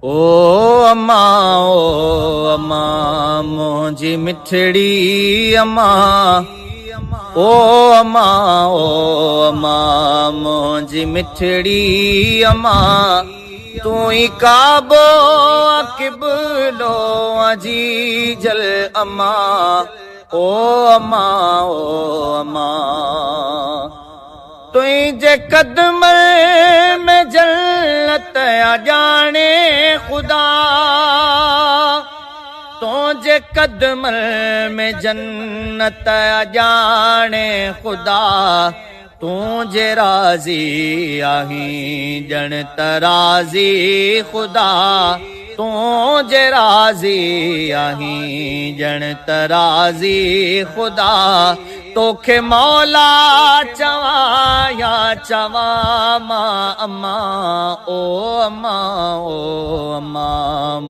अम्मा मुंहिंजी मिठड़ी अम्मा अम्मा मुंहिंजी मिठड़ी अम्मा तू ही काबो किबलो अजी जल अम्मा अम्मा तुझे कदम में जन्नत आ जाने खुदा तुझे कदम में जन्नत आ जाने खुदा तुझे राजी आही जन तराजी खुदा तुझे राजी आही जन तराजी खुदा तोखे मौला चवा या चवा मां अम्मा ओ अम्मा